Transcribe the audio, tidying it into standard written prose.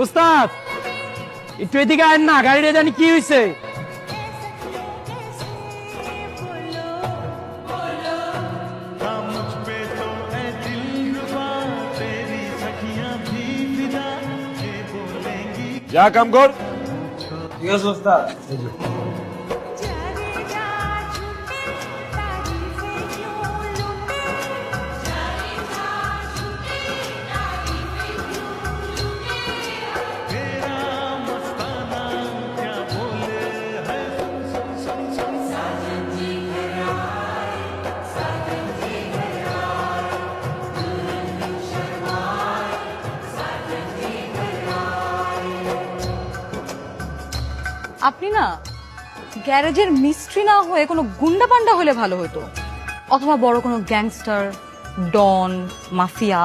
উস্তাদ একটু এদিকে আয় না, গাড়িটা জানি কি হয়েছে। যা কাম কর। ঠিক আছে উস্তাদ। আপনি না গ্যারেজের মিস্ত্রি না হয়ে কোনো গুন্ডা পান্ডা হলে ভালো হতো, অথবা বড় কোনো গ্যাংস্টার, ডন, মাফিয়া।